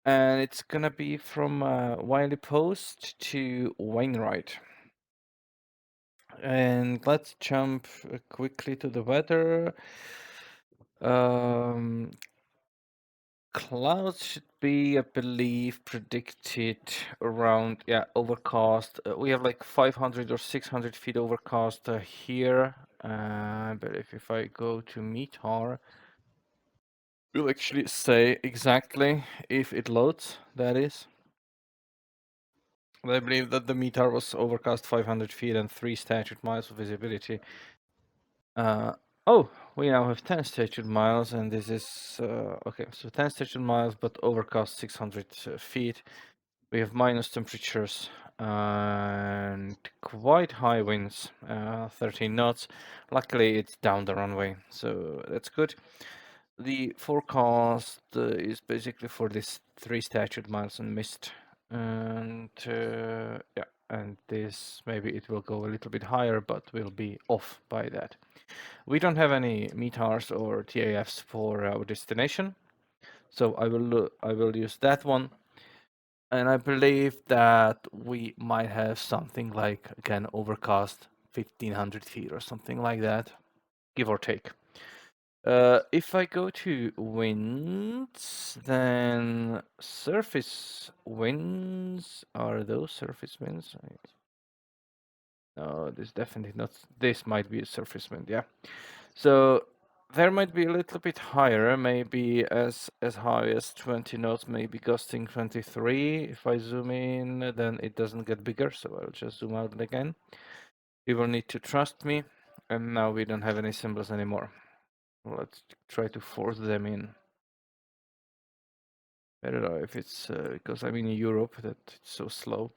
And it's gonna be from Wiley Post to Wainwright. And let's jump quickly to the weather. Clouds should be, I believe, predicted around, yeah, overcast. We have like 500 or 600 feet overcast here. But if I go to METAR, we'll actually say exactly if it loads, that is. I believe that the METAR was overcast 500 feet and 3 statute miles of visibility. Oh, we now have 10 statute miles, and this is okay. So 10 statute miles, but overcast 600 feet. We have minus temperatures and quite high winds, 13 knots. Luckily, it's down the runway, so that's good. The forecast is basically for this 3 statute miles and mist, and yeah, and this maybe it will go a little bit higher, but will be off by that. We don't have any METARs or TAFs for our destination, so I will use that one. And I believe that we might have something like, again, overcast 1500 feet or something like that, give or take. If I go to winds, then surface winds, are those surface winds? No, this definitely not. This might be a surface wind, yeah. So there might be a little bit higher, maybe as high as 20 knots, maybe gusting 23. If I zoom in, then it doesn't get bigger, so I'll just zoom out again. You will need to trust me. And now we don't have any symbols anymore. Let's try to force them in. I don't know if it's because I'm in Europe that it's so slow.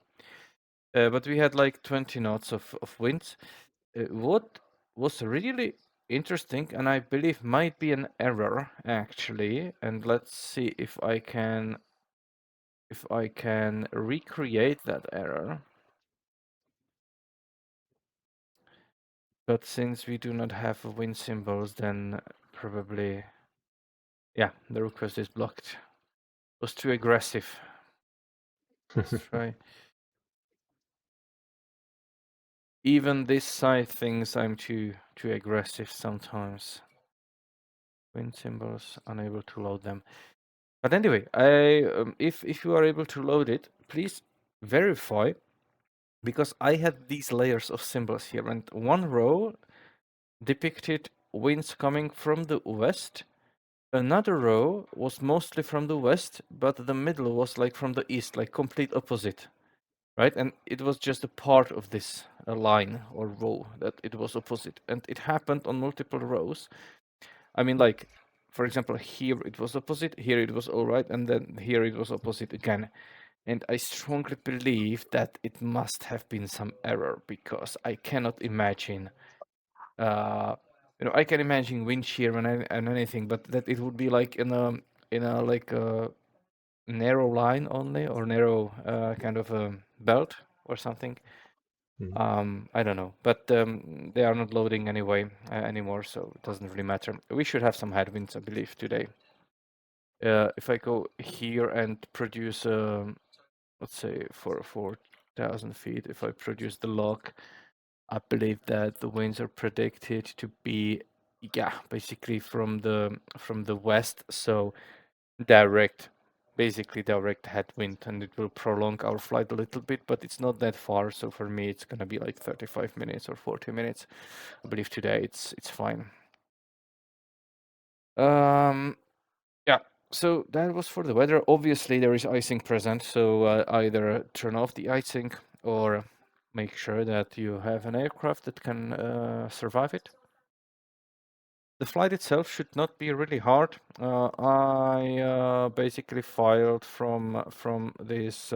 But we had like 20 knots of wind. What was really interesting, and I believe might be an error actually, and let's see if I can recreate that error. But since we do not have wind symbols, then probably, yeah, the request is blocked. It was too aggressive. Let's try. Even this side thinks I'm too aggressive sometimes. Wind symbols, unable to load them. But anyway, if you are able to load it, please verify, because I had these layers of symbols here, and one row depicted winds coming from the west. Another row was mostly from the west, but the middle was like from the east, like complete opposite, right? And it was just a part of this line or row that it was opposite, and it happened on multiple rows. I mean, like, for example, here it was opposite, here it was all right, and then here it was opposite again. And I strongly believe that it must have been some error, because I cannot imagine, I can imagine wind shear and anything, but that it would be like in a like a narrow line only, or narrow kind of a belt or something. I don't know, but they are not loading anyway anymore, so it doesn't really matter. We should have some headwinds, I believe, today. If I go here and produce, let's say for 4,000 feet, if I produce the log, I believe that the winds are predicted to be, yeah, basically from the west, so basically direct headwind, and it will prolong our flight a little bit, but it's not that far. So for me, it's gonna be like 35 minutes or 40 minutes. I believe today it's fine. Yeah. So that was for the weather. Obviously, there is icing present, so either turn off the icing or make sure that you have an aircraft that can survive it. The flight itself should not be really hard. I basically filed from this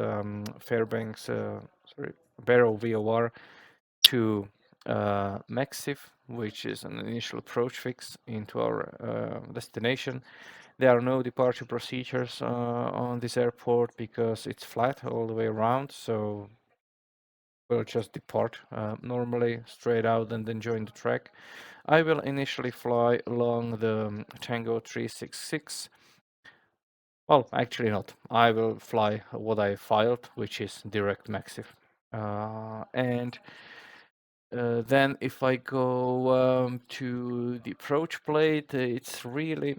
Fairbanks, Barrow VOR to Maxif, which is an initial approach fix into our destination. There are no departure procedures on this airport because it's flat all the way around, so we'll just depart normally straight out and then join the track. I will initially fly along the Tango 366 Well, actually not. I will fly what I filed, which is direct maxif. And then if I go to the approach plate, it's really,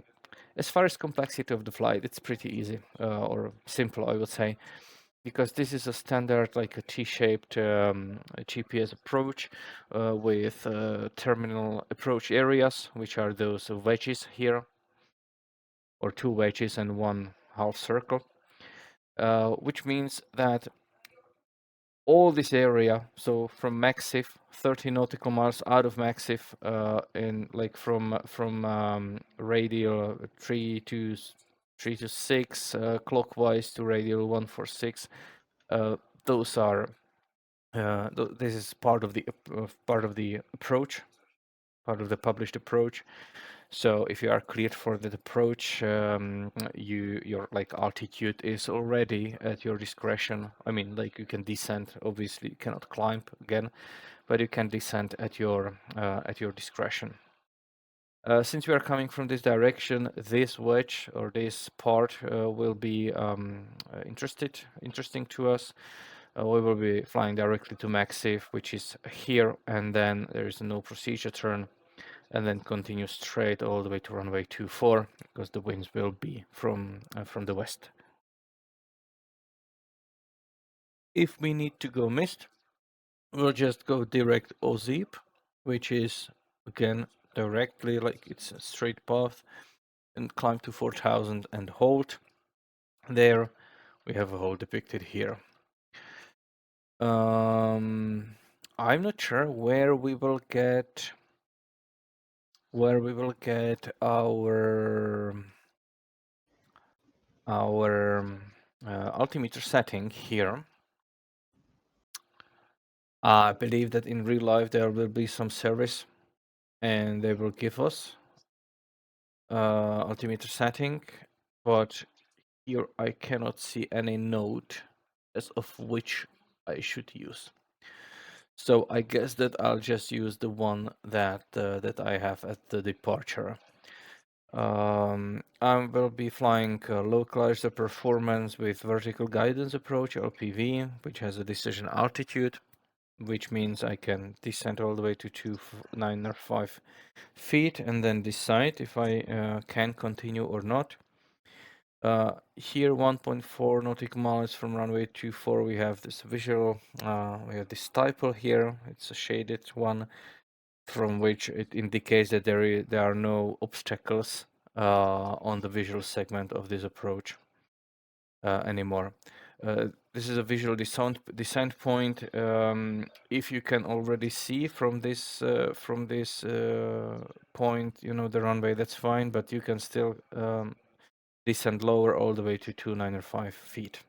as far as complexity of the flight, it's pretty easy or simple, I would say, because this is a standard like a T-shaped GPS approach with terminal approach areas, which are those wedges here, or two wedges and one half circle, which means that all this area, so from maxif, 30 nautical miles out of maxif, in like from radial 3 to 6 clockwise to radial 146, those are this is part of the approach, part of the published approach. So if you are cleared for that approach, your like altitude is already at your discretion. I mean, like you can descend. Obviously, you cannot climb again, but you can descend at your discretion. Since we are coming from this direction, this wedge or this part will be interesting to us. We will be flying directly to maxif, which is here, and then there is no procedure turn, and then continue straight all the way to runway 24 because the winds will be from the west. If we need to go mist, we'll just go direct OZEEP, which is again directly, like it's a straight path, and climb to 4000 and hold. There we have a hole depicted here. I'm not sure where we will get our altimeter setting here. I believe that in real life there will be some service and they will give us altimeter setting, but here I cannot see any note as of which I should use. So I guess that I'll just use the one that that I have at the departure. I will be flying localizer performance with vertical guidance approach, LPV, which has a decision altitude, which means I can descend all the way to 295 feet and then decide if I can continue or not. Here 1.4 nautical miles from runway 24, we have this visual, we have this typo here, it's a shaded one, from which it indicates that there are no obstacles on the visual segment of this approach anymore. This is a visual descent point. If you can already see from this point, you know, the runway, that's fine, but you can still descend lower all the way to 295 feet.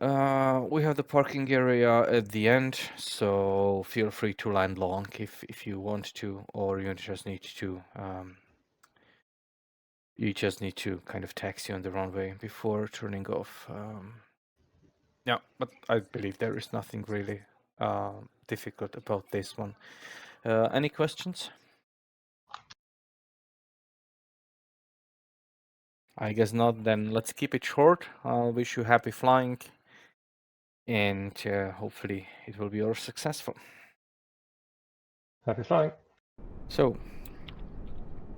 We have the parking area at the end, so feel free to land long if you want to, or you just need to kind of taxi on the runway before turning off. Yeah, but I believe there is nothing really difficult about this one. Any questions? I guess not. Then let's keep it short. I'll wish you happy flying, and hopefully it will be all successful. Happy flying. So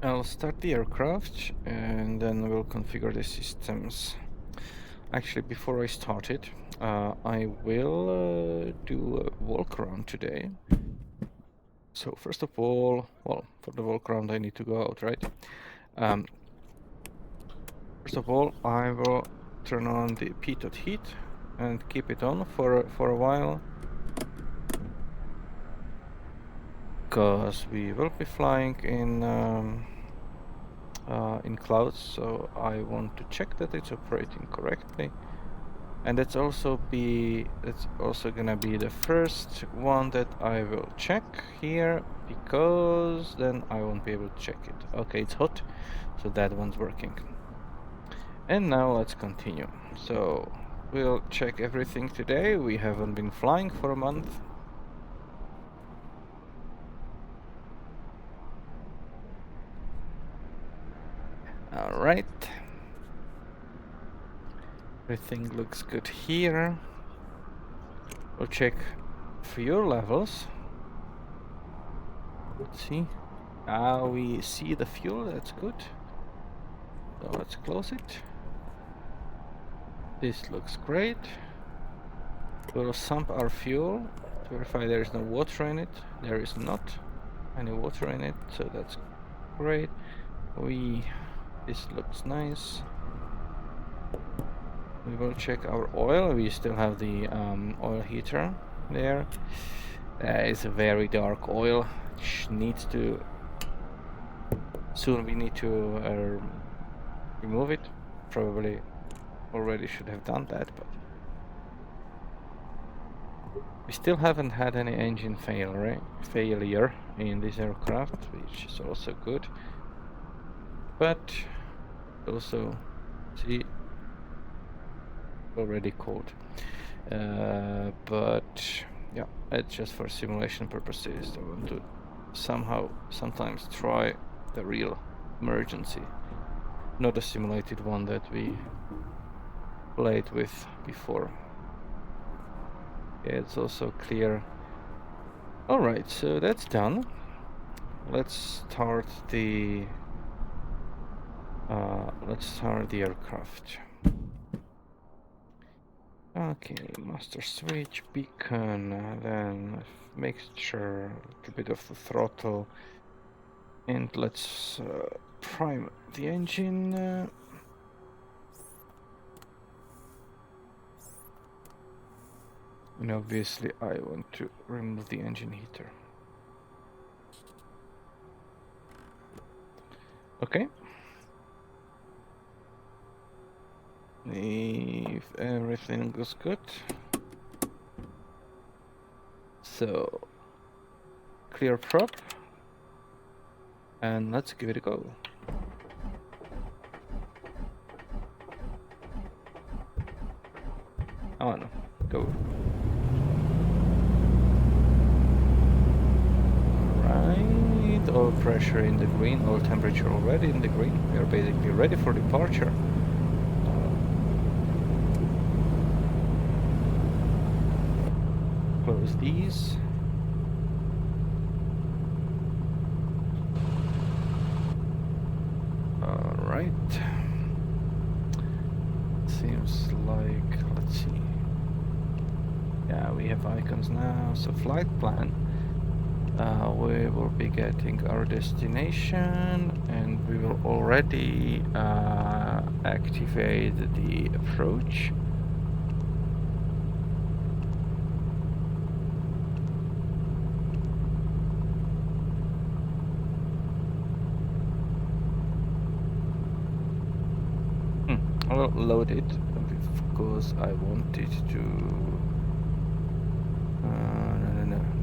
I'll start the aircraft and then we'll configure the systems. Actually, before I start it, I will do a walk around today. So first of all, well, for the walk around I need to go out, right? First of all, I will turn on the pitot heat and keep it on for a while, because we will be flying in clouds, so I want to check that it's operating correctly. And that's also gonna be the first one that I will check here, because then I won't be able to check it. Okay, it's hot, so that one's working. And now let's continue. So we'll check everything today. We haven't been flying for a month. All right. Everything looks good here. We'll check fuel levels. Let's see. We see the fuel, that's good. So let's close it. This looks great. We'll sump our fuel to verify there is no water in it. There is not any water in it, so that's great. This looks nice. We will check our oil. We still have the oil heater there. It's a very dark oil. Needs to soon. We need to remove it. Probably already should have done that, but we still haven't had any engine failure in this aircraft, which is also good. But also, see, already cold. But yeah, it's just for simulation purposes. I want to sometimes try the real emergency, not a simulated one that we played with before. Yeah, it's also clear. All right, so that's done. Let's start the aircraft. Okay, master switch, beacon, then mixture, a little bit of the throttle, and let's prime the engine. And obviously I want to remove the engine heater. Okay. If everything goes good. So, clear prop. And let's give it a go. Oh no, go. Alright, oil pressure in the green, oil temperature already in the green. We are basically ready for departure. Close these. Alright. Seems like, let's see. Yeah, we have icons now. So flight plan. We will be getting our destination and we will already activate the approach. I'll load it because I wanted to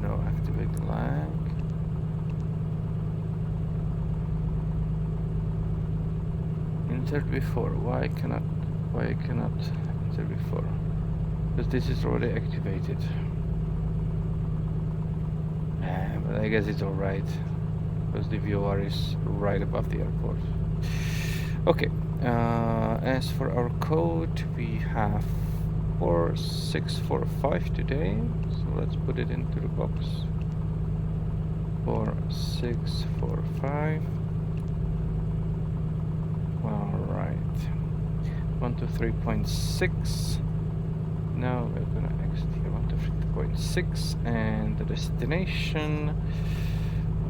no, activate the lag. Entered before. Why I cannot enter before? Because this is already activated. But I guess it's alright because the VOR is right above the airport. Okay. As for our code, we have 4645 today, so let's put it into the box. 4645. Alright. 123.6. Now we're gonna exit here 123.6, and the destination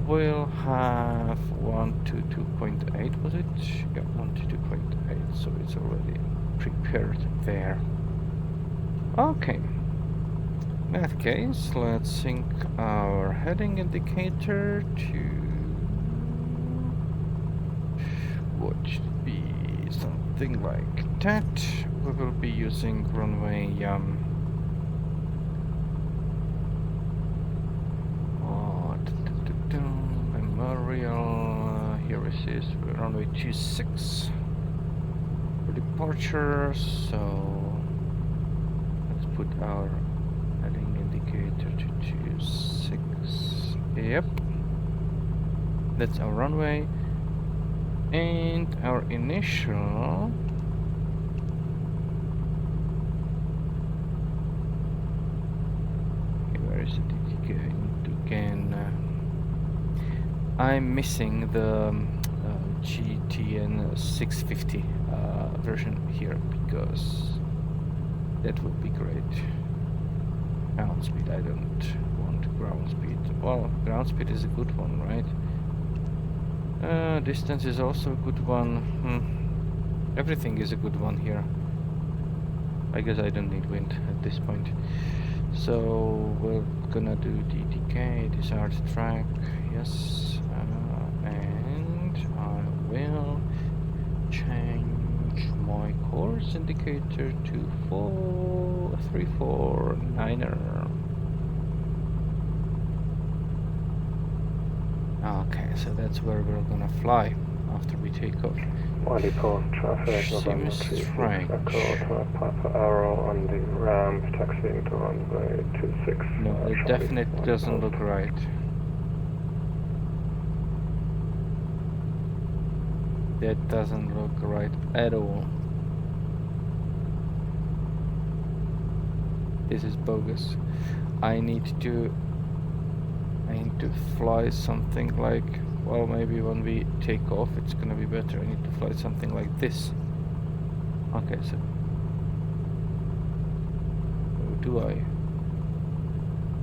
will have 122.8, was it? Yeah, 122.8, so it's already prepared there. Okay. In that case, let's sync our heading indicator to what should be something like that. We will be using runway Memorial. Here it is, runway 26 for departure. So let's put our heading indicator to 26. Yep, that's our runway, and our initial I'm missing the GTN 650 version here because that would be great. Ground speed, I don't want ground speed. Well, ground speed is a good one, right? Distance is also a good one. Everything is a good one here. I guess I don't need wind at this point. So we're gonna do DTK, desired track, yes, and I will change my course indicator to 4349er. Okay, so that's where we're gonna fly after we take off. Wiley post traffic, November 36 Echo, Papa Arrow on the ramp, taxiing to runway 26. No, it definitely doesn't look right. That doesn't look right at all. This is bogus. I need to fly something like, well, maybe when we take off it's gonna be better. I need to fly something like this. Okay, so do I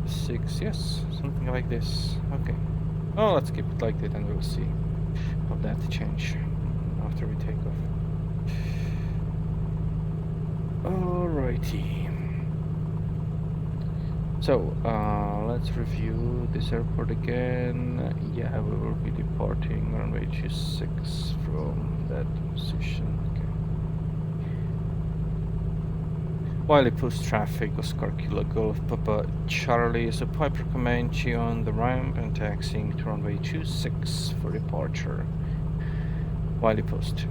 6? Yes, something like this. Okay. Oh, let's keep it like that and we'll see how that change after we take off. Alrighty. So let's review this airport again. Yeah, we will be departing runway 26 from that position. Okay. Wiley post traffic, Oscar Kilo Golf Papa Charlie, so Piper Comanche on the ramp and taxiing to runway 26 for departure. Wiley post.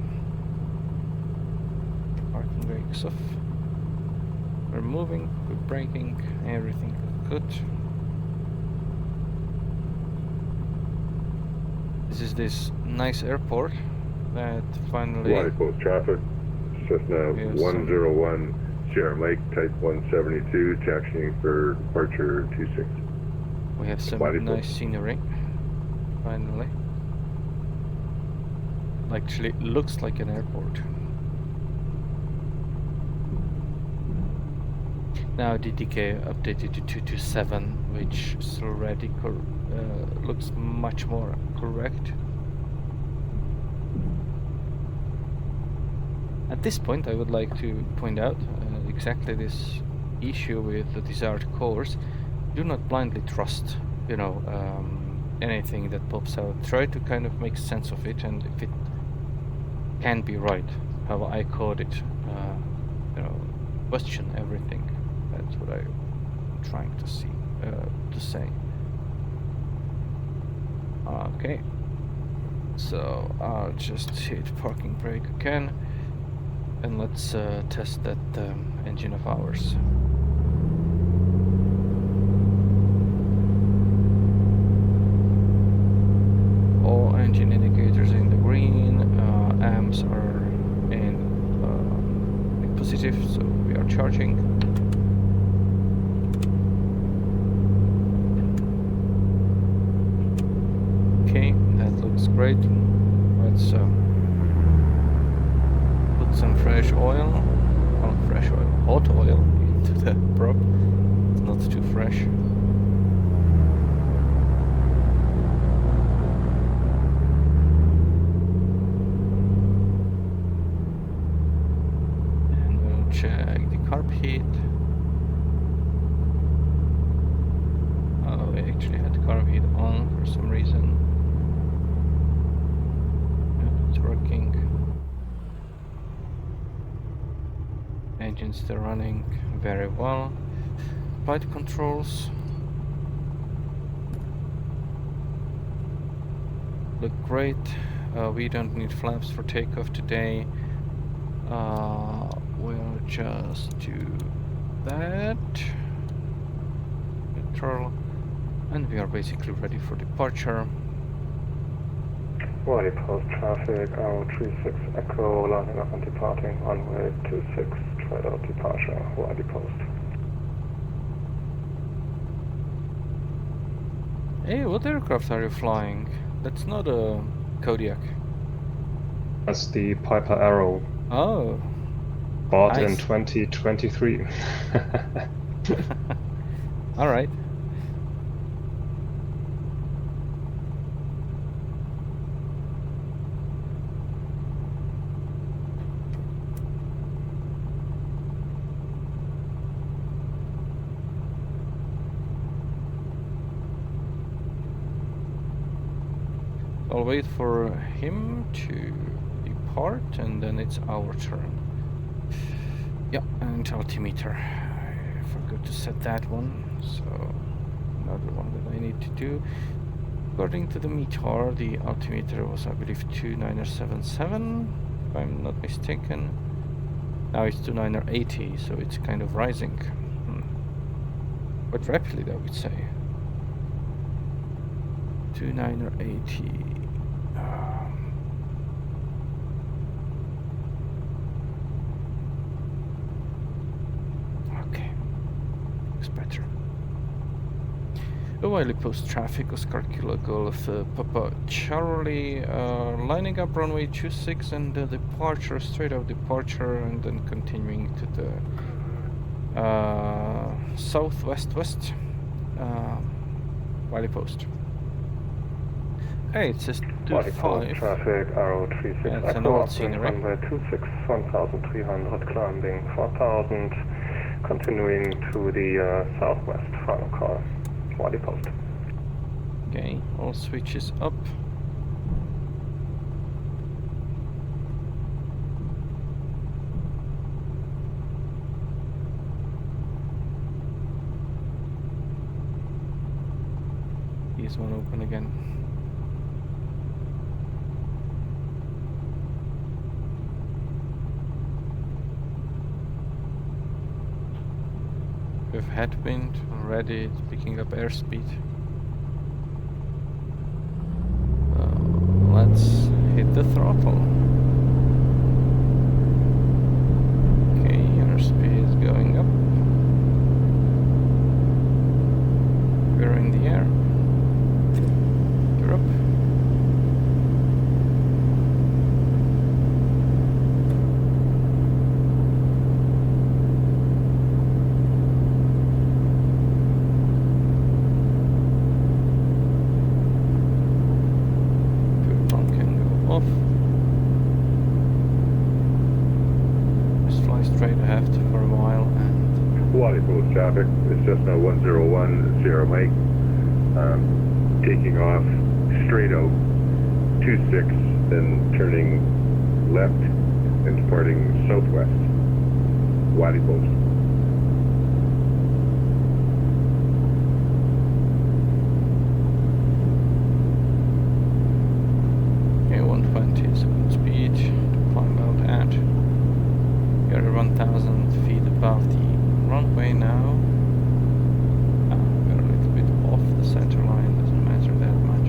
Parking brakes off. We're moving, we're braking, everything good. This is this nice airport that finally... Wiley post traffic, Cessna 101, Sierra Lake, type 172, taxiing for departure 26. We have some nice scenery, finally. Actually, looks like an airport. Now DTK updated to 227, which is already looks much more correct. At this point, I would like to point out exactly this issue with the desired course. Do not blindly trust, you know, anything that pops out. Try to kind of make sense of it, and if it can be right, how I code it, you know, question everything. That's what I'm trying to say. Okay, so I'll just hit parking brake again, and let's test that engine of ours. All engine indicators in the green, amps are in positive, so we are charging. Okay, that looks great. Let's put some fresh oil, hot oil into the prop. It's not too fresh. And we'll check the carb heat. Oh, we actually had carb heat on for some reason. Working. Engines still running very well. Flight controls look great. We don't need flaps for takeoff today. We'll just do that. Neutral, and we are basically ready for departure. Wiley post traffic, Arrow 36 Echo, landing up and departing runway 26, trade out departure, Wiley post. Hey, what aircraft are you flying? That's not a Kodiak. That's the Piper Arrow. Oh. Bought in Nice. 2023. All right. I'll wait for him to depart and then it's our turn. Yeah, and altimeter. I forgot to set that one, so another one that I need to do. According to the meter, the altimeter was, I believe, 2977, if I'm not mistaken. Now it's 2980, so it's kind of rising. But rapidly, I would say. 2980. Okay, looks better. Wiley post traffic, Oscar Kilo Golf, Papa Charlie, lining up runway 26 and departure, straight out departure, and then continuing to the southwest-west, Wiley post. Hey, it says 25. Traffic, Arrow 36, yeah, it's an old scenery. Runway 26, 1,300, climbing 4,000, continuing to the southwest, final call. Wiley post. Okay, all switches up. Here's one open again. With headwind already, it's picking up airspeed. Let's hit the throttle. Okay, airspeed is going up. We're in the air. You're up. Traffic, it's Cessna 101, Sierra Mike, taking off straight out 26, then turning left and departing southwest, Wiley post. Okay, 120 is a good speed to climb out at. You're 1,000 feet above the runway now. We're a little bit off the center line, doesn't matter that much.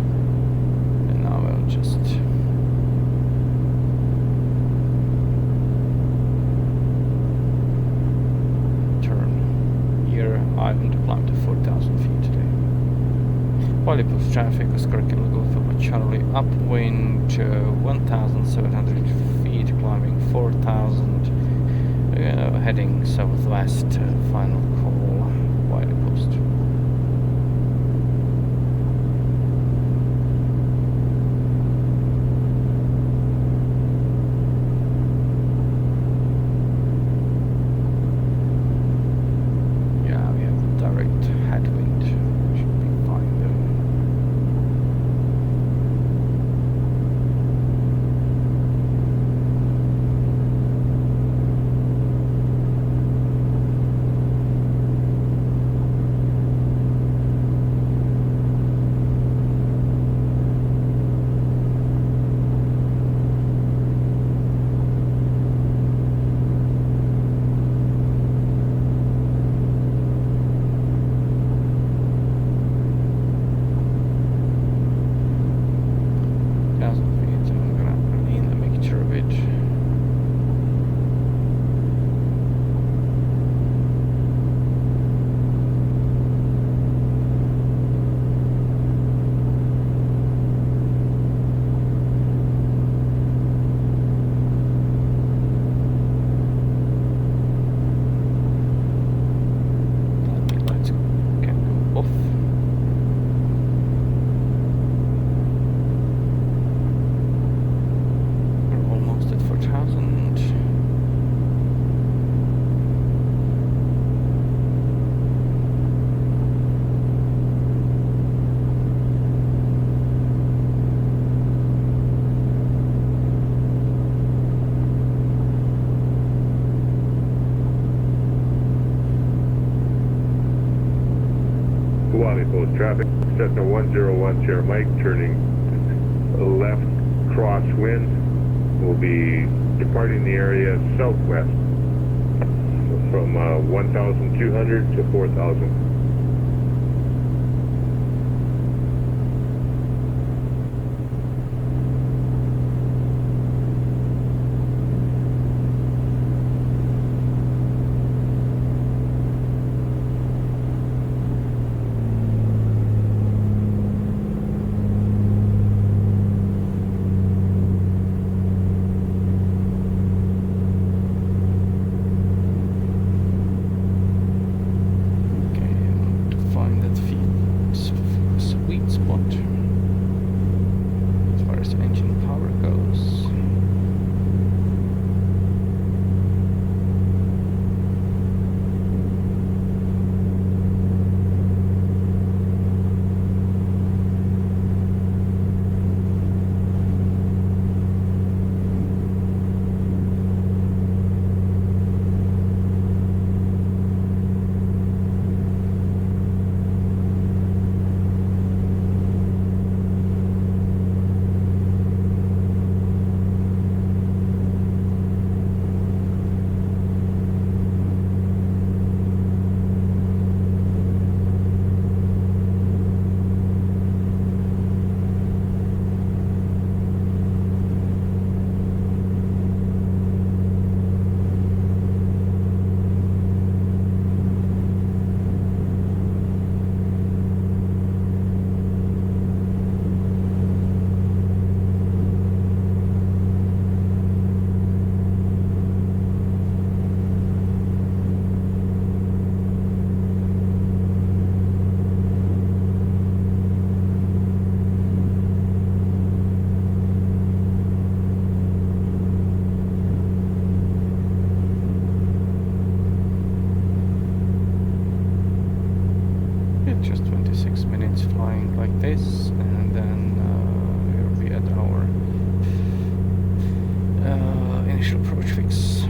And now I'll just turn here. I want to climb to 4,000 feet today. Wiley post traffic, Oscar Kilo Golf Papa Charlie, upwind 1,700 feet, climbing 4,000. Heading southwest, final call, Wiley post. Yeah, we have direct headwind, should be fine though. Wiley Post traffic. Cessna 101, Sierra Mike, turning left crosswind. Will be departing the area southwest from 1,200 to 4,000. Just 26 minutes flying like this, and then we'll be at our initial approach fix.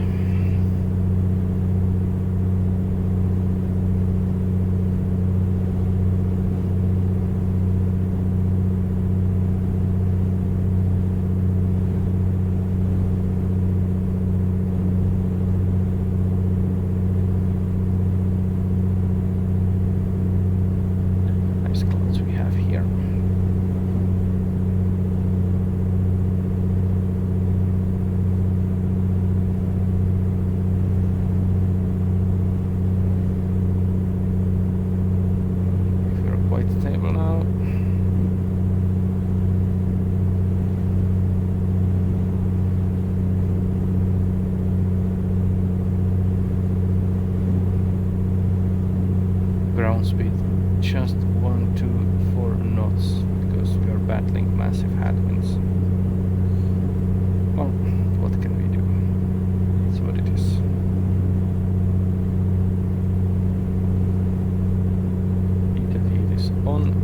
Ground speed just 124 knots because we are battling massive headwinds. Well, what can we do? It's what it is. Heat is on.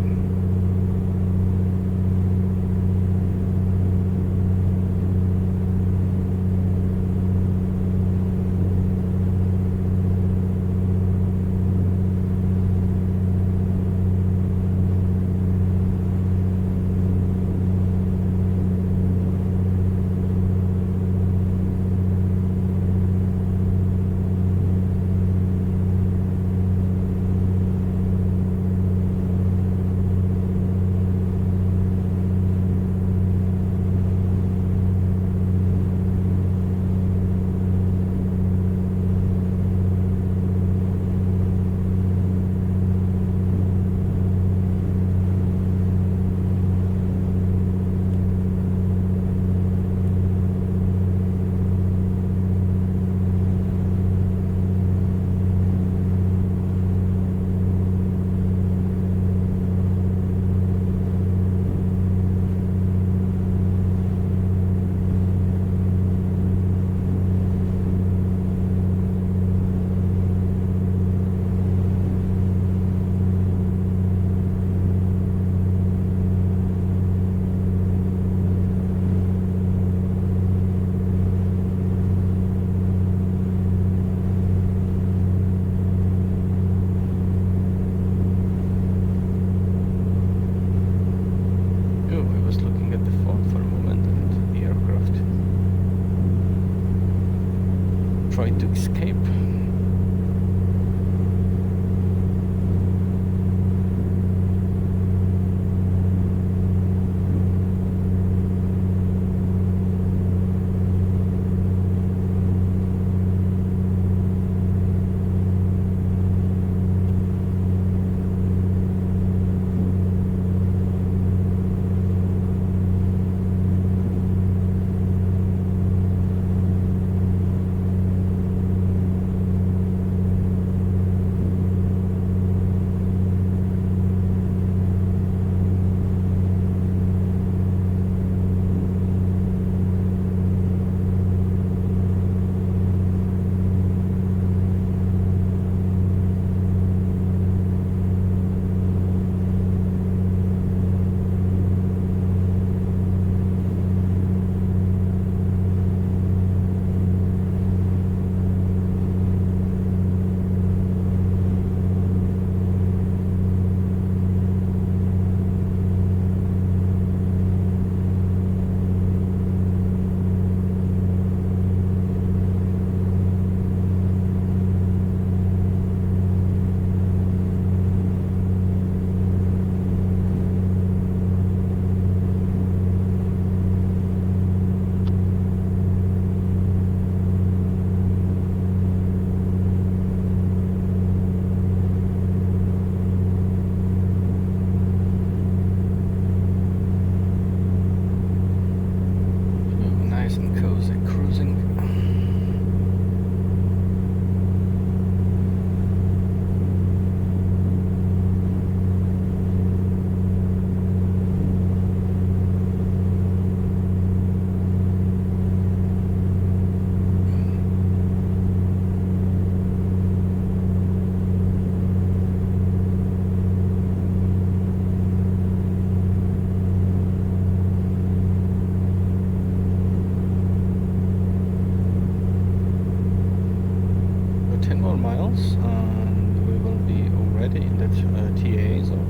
miles, and we will be already in that TA zone.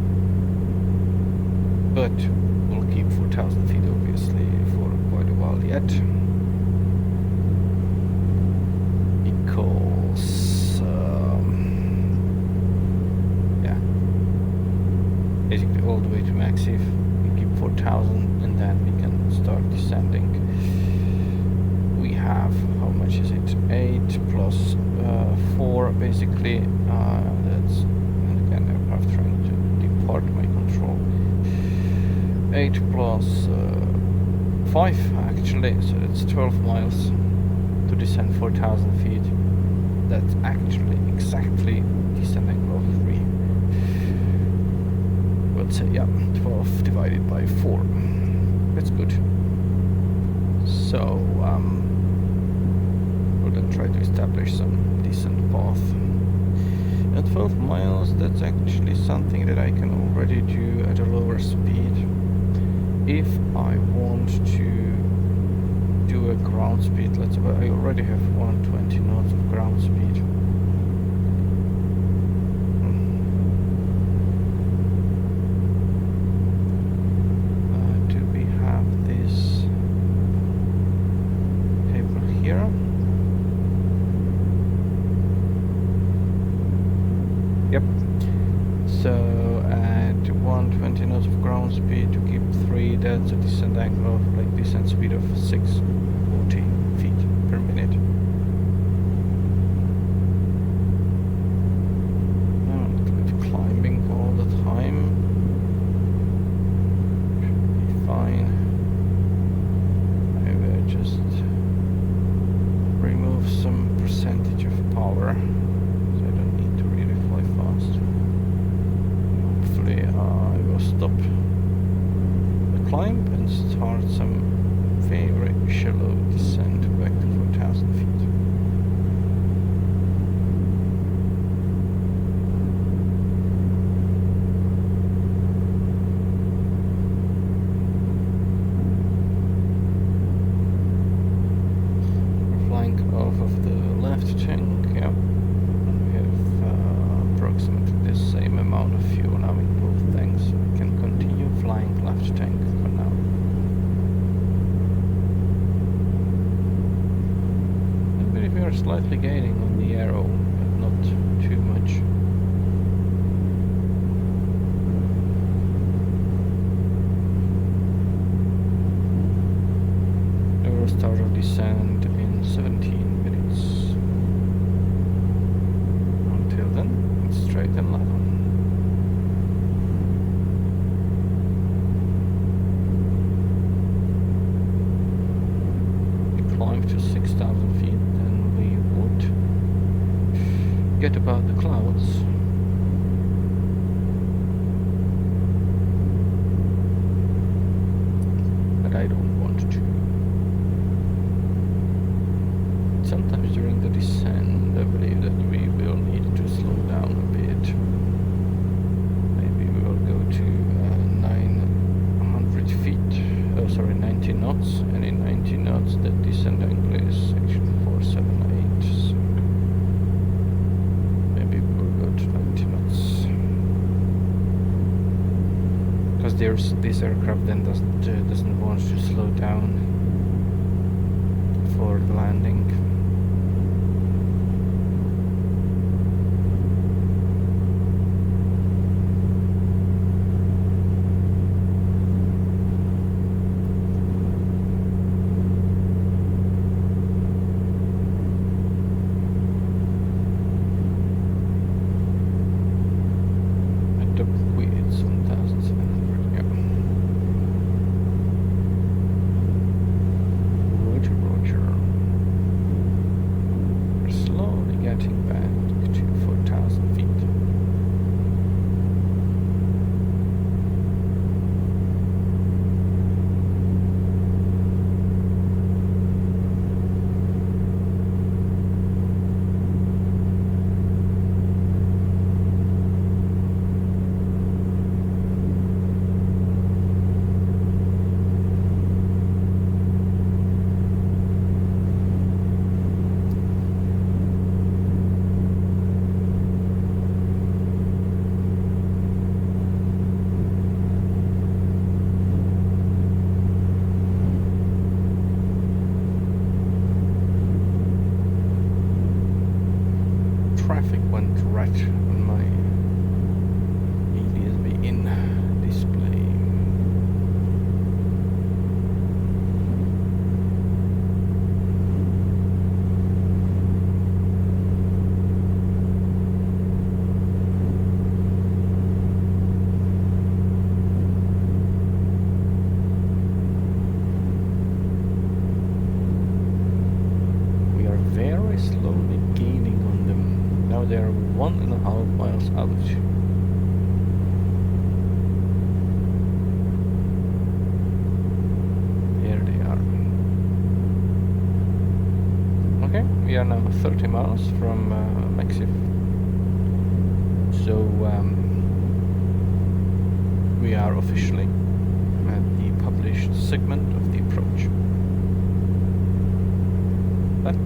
But we'll keep 4,000 feet obviously for quite a while yet. Because, yeah, basically all the way to Maxif, we keep 4,000 and then we can start descending. We have, how much is it? 8 plus 4 basically, that's, and again aircraft trying to depart my control. 8 plus 5 actually, so that's 12 miles to descend 4,000 feet. That's actually exactly descending of 3. We'll say, yeah, 12 divided by 4. That's good. So, we'll then try to establish some decent path. At 12 miles, that's actually something that I can already do at a lower speed. If I want to do a ground speed, let's say I already have 120 knots of ground speed. Do we have this paper here? Yep. So at 120 knots of ground speed to keep 3, that's a descent angle of like descent speed of 640 feet per minute. Climbing all the time. Should be fine. I will just remove some percentage of power, so I don't need to really fly fast. Hopefully I will stop the climb and start some very shallow descent back to 4,000 feet. We're flying off of the left tank, yeah. And we have approximately the same amount of fuel now in both tanks, so we can continue flying left tank for now. I believe we are slightly gaining on the arrow, but not too much. We will start our descent in 17 minutes. Until then, it's straight and level. We climb to 6,000 feet, then we would get above the clouds. But I don't want to. Sometimes during the descent, I believe that we will need to slow down a bit. Maybe we will go to 900 feet, oh sorry, 90 knots, and in 90 knots the descent angle is actually 478, so maybe we will go to 90 knots. Because this aircraft then doesn't want to slow down for the landing. giant rat on my ADSB in display. We are very slowly gaining on them. Now they are 1.5 miles out. There they are. Okay, we are now 30 miles from Mexif. So we are officially at the published segment of the approach. But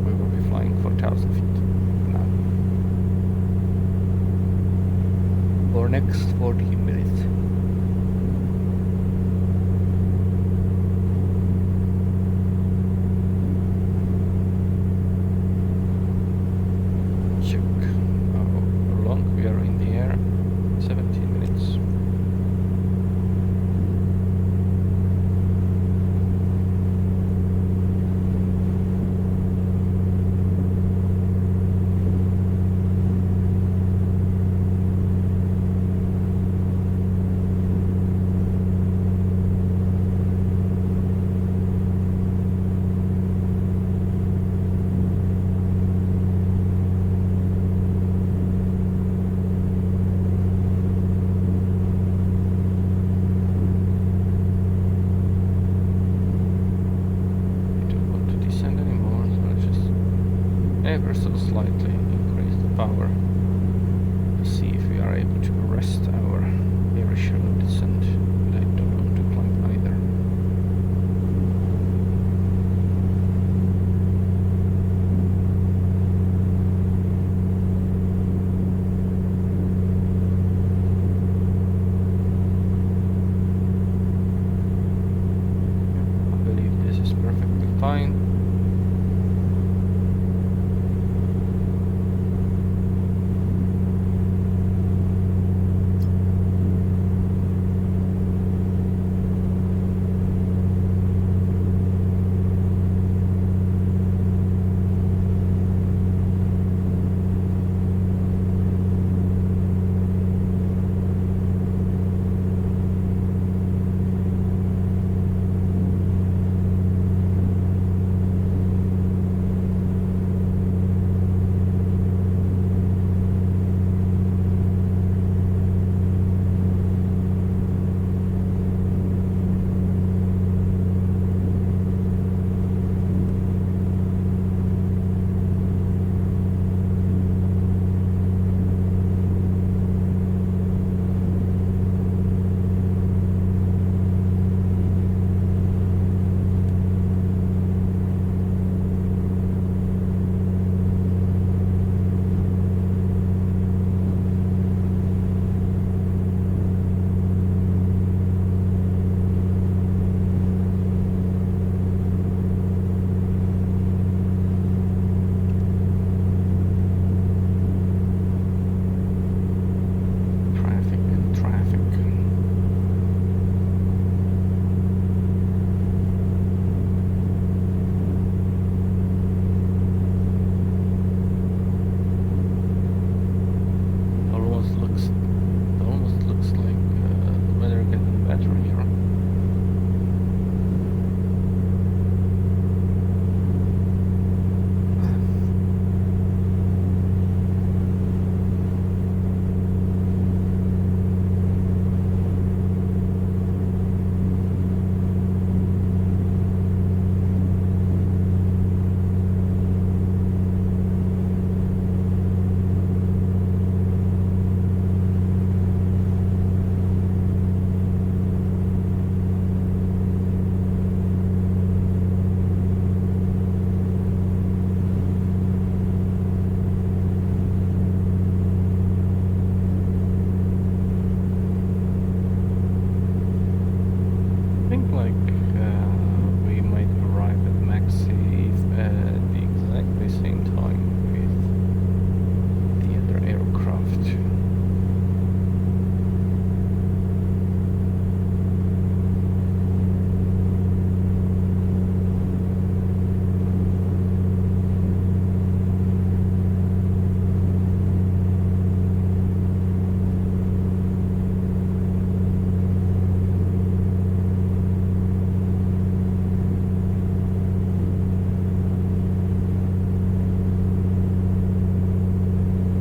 we will be flying 4,000 feet now. For next 14 minutes. Check how long we are in the air. 17 minutes. We don't want to descend anymore, so let's just ever so slightly increase the power to see if we are able to arrest our very shallow descent. But I don't want to climb either. I believe this is perfectly fine.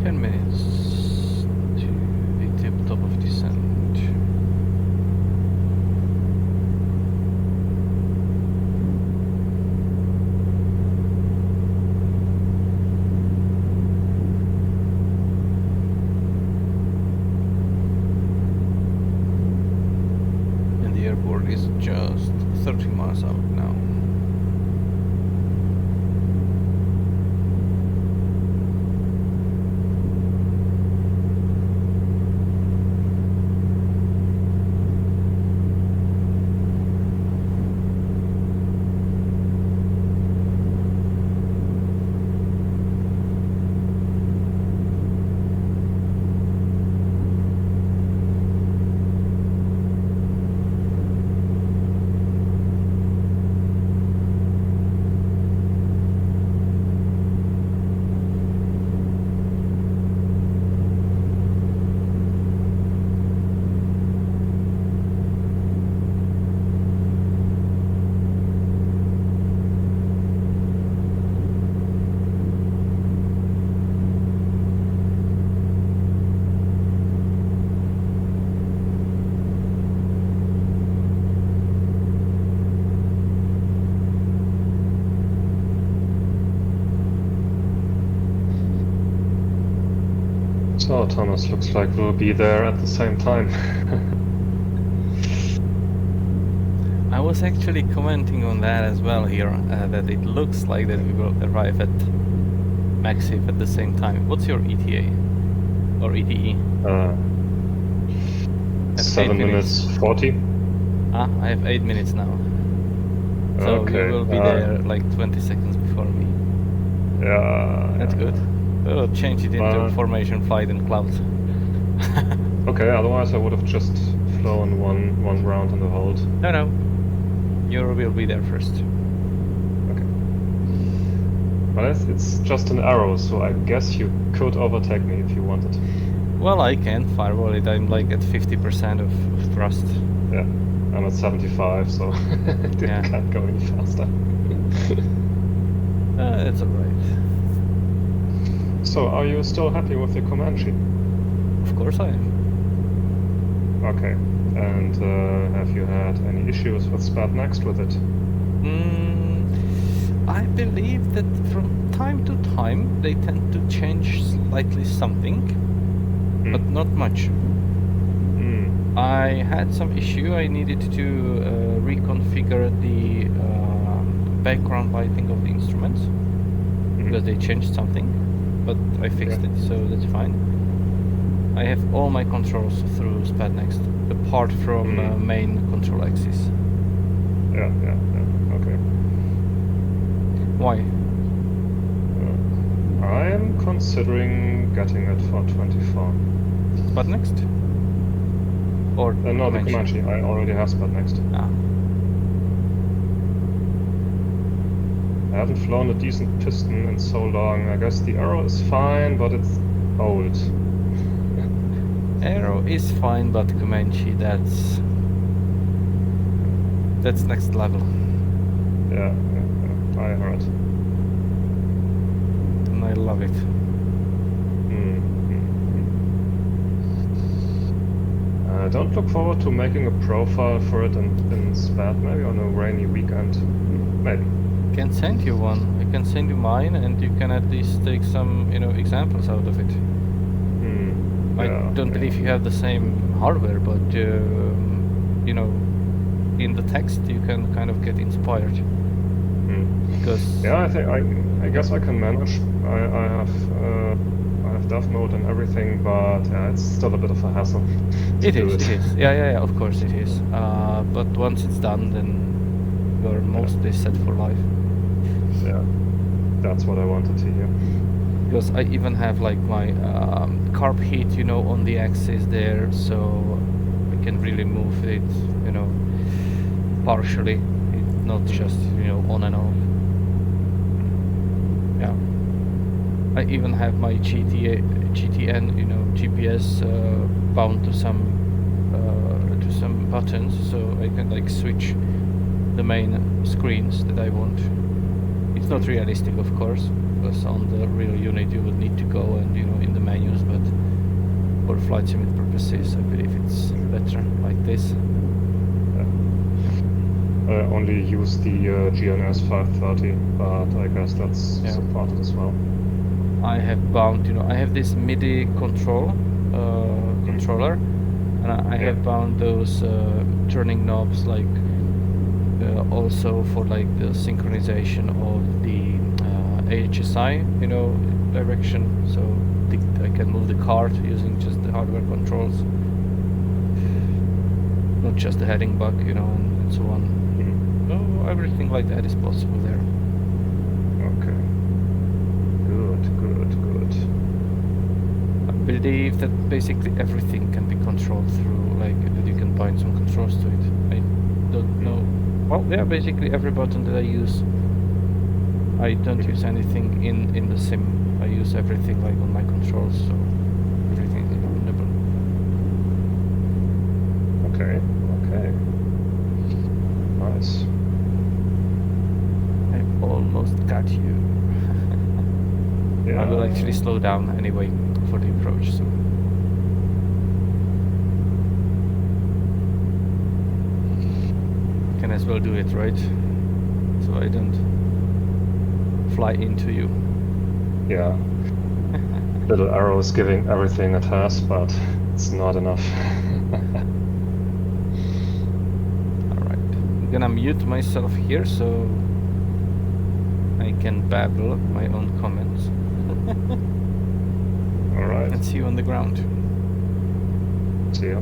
10 minutes to the tip-top of descent. And the airport is just 30 miles out now. So, Thomas, looks like we'll be there at the same time. I was actually commenting on that as well here, that it looks like that we will arrive at Maxif at the same time. What's your ETA? Or ETE? At 7 8 minutes 40. Ah, I have 8 minutes now. So Okay, you will be there like 20 seconds before me. Yeah. That's good. We'll change it into formation flight and cloud. Okay, otherwise I would have just flown one round in the hold. No. You will be there first. Okay. Well, it's just an arrow, so I guess you could overtake me if you wanted. Well, I can firewall it. I'm like at 50% of thrust. Yeah, I'm at 75, so it Yeah. can't go any faster. It's alright. So, are you still happy with the Comanche? Of course I am. Okay. And have you had any issues with SPAT Next with it? I believe that from time to time they tend to change slightly something, but not much. I had some issue. I needed to reconfigure the background lighting of the instruments because they changed something, but I fixed it, so that's fine. I have all my controls through SPAT Next, apart from main control axis. Yeah, okay. Why? I'm considering getting it for 24. SPAT Next? Or No, the Comanche. I already have SPAT Next. Ah. I haven't flown a decent piston in so long. I guess the arrow is fine, but it's old. Aero is fine, but Comanche, that's next level. Yeah, I heard. And I love it. Don't look forward to making a profile for it in SPAT, maybe on a rainy weekend. Maybe. I can send you one. I can send you mine, and you can at least take some, examples out of it. I don't believe you have the same hardware, but in the text you can kind of get inspired. Because yeah, I guess I can manage. I have dev mode and everything, but it's still a bit of a hassle. It is. Yeah, of course it is. But once it's done, then you're mostly set for life. Yeah, that's what I wanted to hear. Because I even have like my carb heat, on the axis there, so I can really move it, partially. It's not just, on and off. Yeah. I even have my GTN, GPS bound to some buttons, so I can like switch the main screens that I want. It's not realistic, of course, because on the real unit you would need to go and in the menu for flight sim purposes, I believe it's better like this. I only use the GNS 530, but I guess that's Yeah. supported as well. I have bound, you know, I have this MIDI controller, and I have bound those turning knobs like also for like the synchronization of the HSI, you know, direction. So I can move the cart using just the hardware controls, not just the heading bug, you know, and so on. Oh, everything like that is possible there. Okay. Good. I believe that basically everything can be controlled through, like, that you can bind some controls to it. I don't know. Well, yeah, basically every button that I use, I don't use anything in the sim. I use everything like on my controls, so everything is bindable. Okay. Nice. I almost got you. Yeah. I will actually slow down anyway for the approach, so. Can as well do it, right? So I don't fly into you. Yeah. Little arrow is giving everything it has, but it's not enough. Alright. I'm gonna mute myself here so I can babble my own comments. Alright. And see you on the ground. See ya.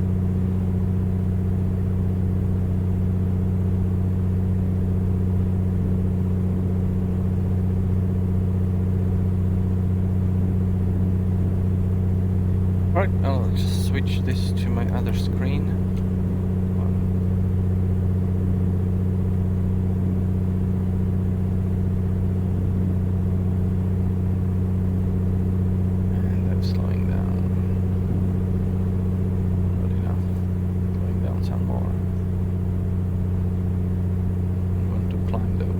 Alright, I'll just switch this to my other screen. And I'm slowing down. Not enough. Slowing down some more. I want to climb though.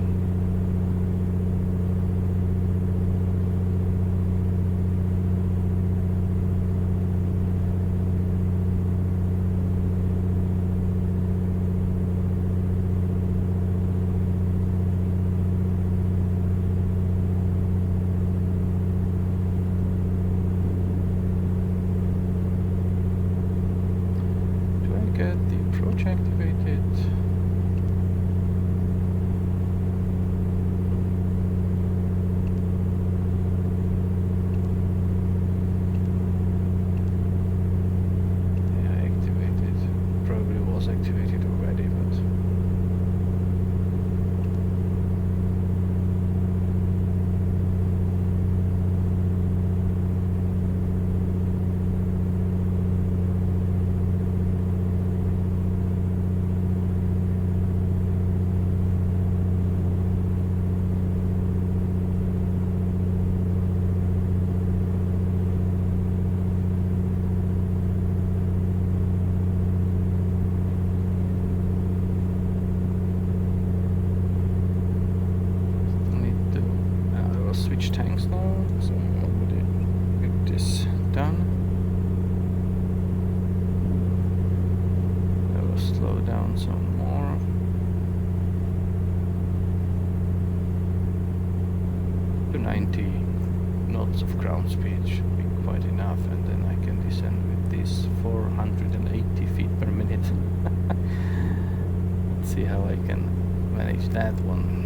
Do I get the approach activated? Yeah, activated. Probably was activated already, but. I need to. I will switch tanks now, so I already get this done. I will slow down some more. To 90 knots of ground speed should be quite enough, and then I can descend with this 480 feet per minute. Let's see how I can manage that one.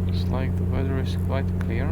Looks like the weather is quite clear.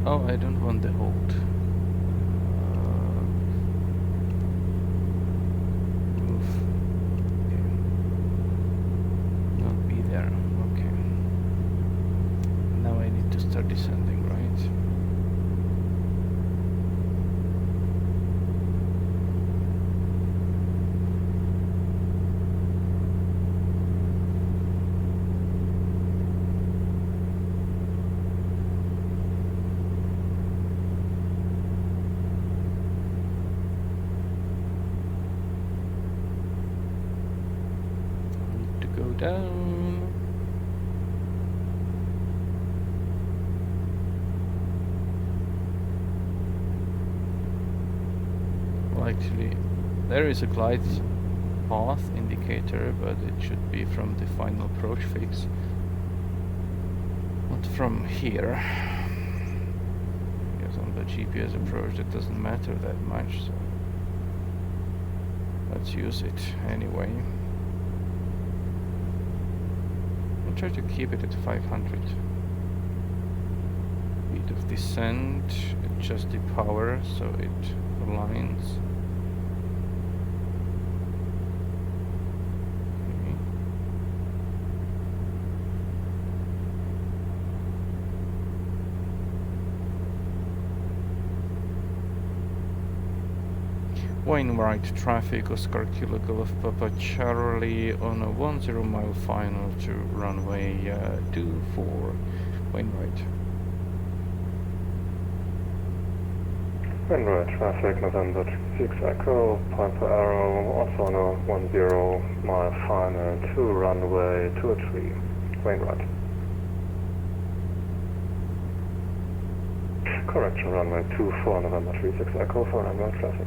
Oh, I don't want the hold. Move. Okay. Not be there. Okay. Now I need to start descending, right? Down. Well, actually, there is a glide path indicator, but it should be from the final approach fix, not from here. Because on the GPS approach, it doesn't matter that much, so let's use it anyway. Try to keep it at 500 feet of descent, adjust the power so it aligns. Okay. Wainwright traffic, Oscar Kilo Golf Papa Charlie on a 10 mile final to runway 24. Wainwright. Wainwright traffic, November 6 Echo, Piper Arrow, also on a 10 mile final to runway 23. Wainwright. Correction, runway 24, November 36 Echo for Wainwright traffic.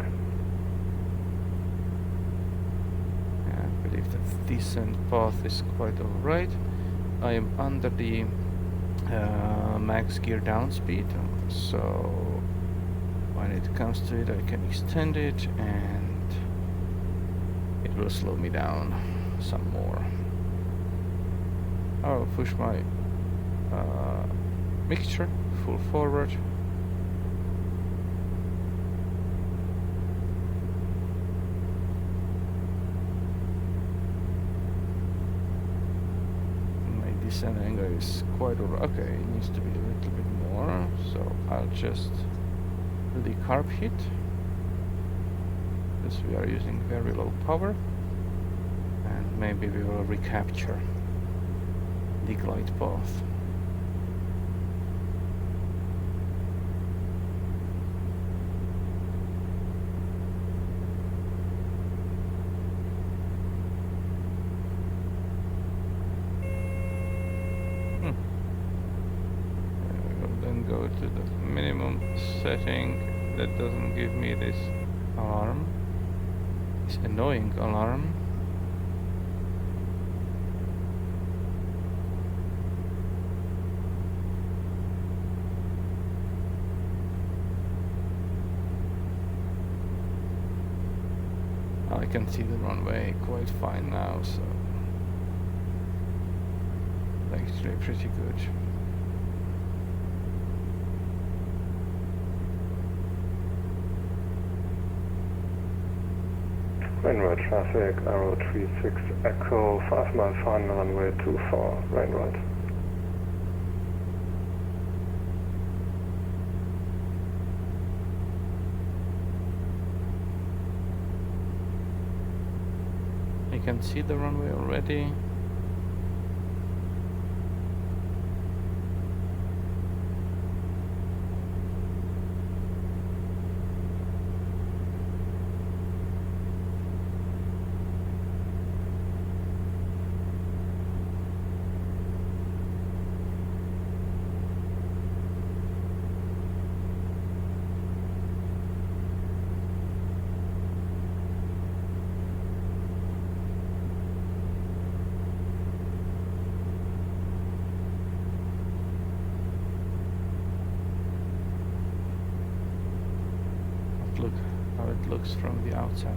The descent path is quite alright. I am under the max gear down speed, so when it comes to it I can extend it and it will slow me down some more. I'll push my mixture full forward. Descent angle is quite okay, it needs to be a little bit more, so I'll just do the carb hit because we are using very low power, and maybe we will recapture the glide path. Go to the minimum setting. That doesn't give me this alarm, this annoying alarm. I can see the runway quite fine now, so actually pretty good. Wainwright traffic, Arrow 36 Echo, 5 mile final runway 24, Wainwright. You can see the runway already. Look how it looks from the outside.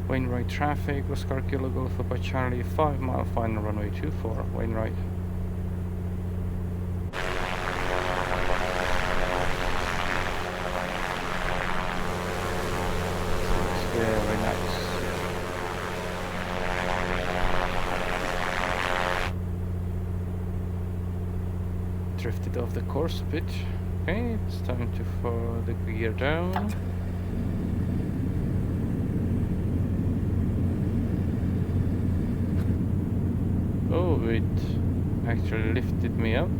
Wainwright traffic, Oscar Kilo Golf Papa Charlie, 5 mile final runway 24, Wainwright. drifted off the course a bit. Okay, it's time to follow the gear down. Oh, it actually lifted me up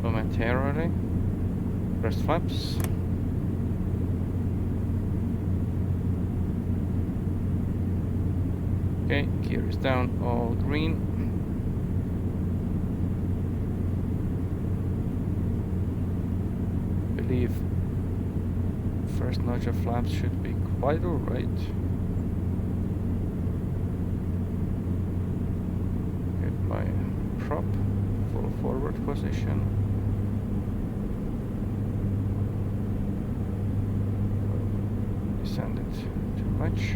momentarily. Press flaps. Okay, gear is down, all green. I believe first notch of flaps should be quite alright. Get my prop, full forward position. Descend it too much.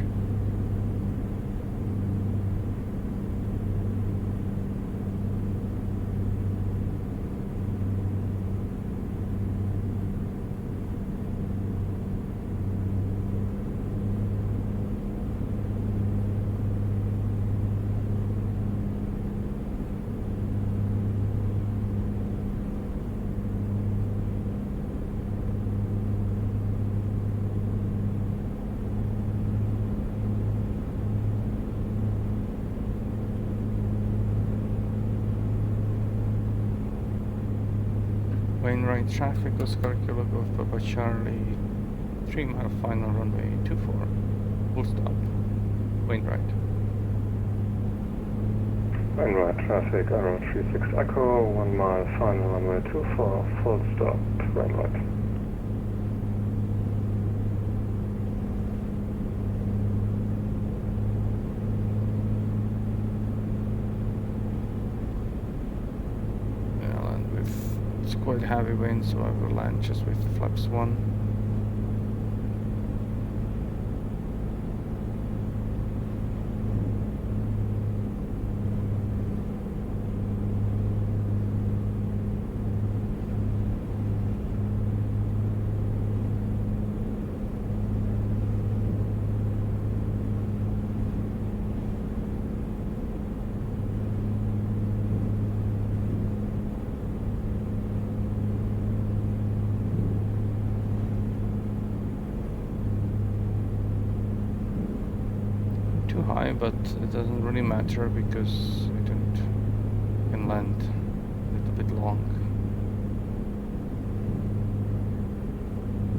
Wainwright traffic, Oscar Kilo Golf Papa Charlie, 3 mile final runway 24, full stop, Wainwright. Wainwright traffic, arrow 36 Echo, 1 mile final runway 24, full stop, Wainwright. I'll land with, it's quite heavy wind, so I will land just with flaps 1. Too high, but it doesn't really matter because I can land a little bit long.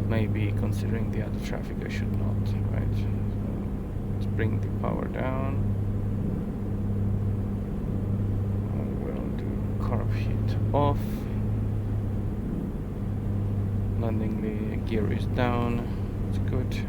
Maybe considering the other traffic I should not, right? So let's bring the power down. And we'll do carb heat off. Landing the gear is down, it's good.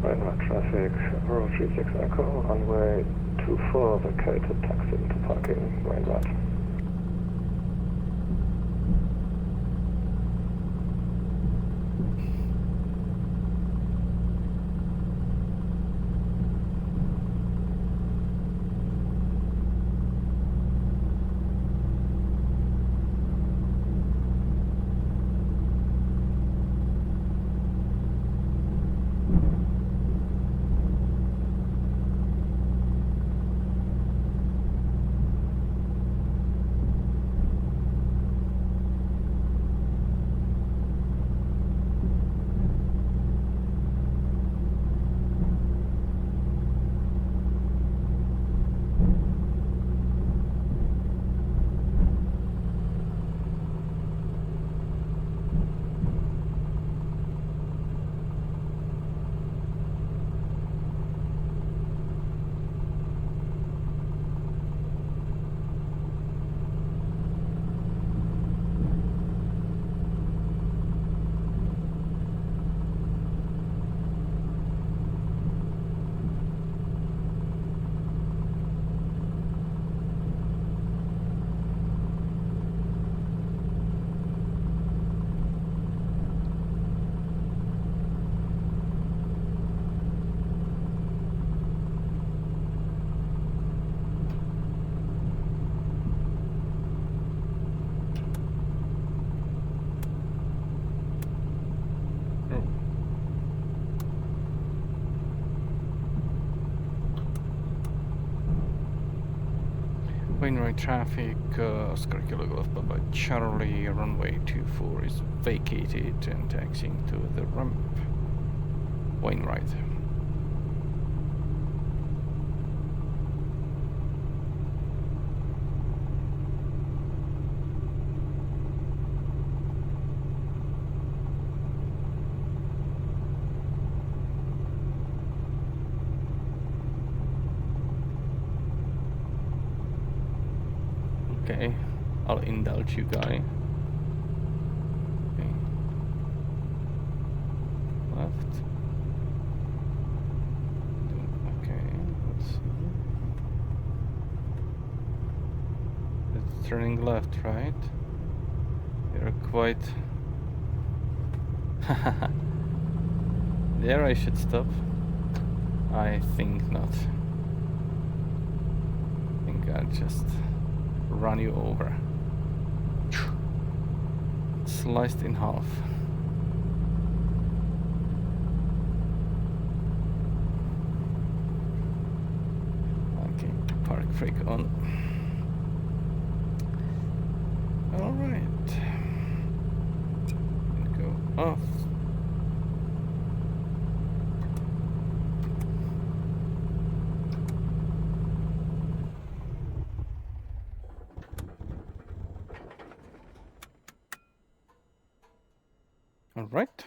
Wainwright traffic, arrow 36 Echo, runway 24, vacated, taxi into parking, Wainwright. Wainwright traffic, Oscar Kilo Golf Papa Charlie, runway 24 is vacated and taxiing to the ramp. Wainwright. Okay, I'll indulge you, guy. Okay. Left. Okay, let's see. It's turning left, right? You're quite... There I should stop. I think not. I think I'll just run you over. Sliced in half. Okay, park brake on. Alright. Go off. Alright,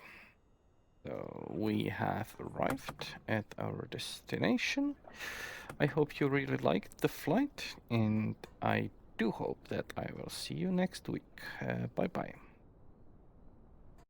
so we have arrived at our destination. I hope you really liked the flight, and I do hope that I will see you next week. Bye bye.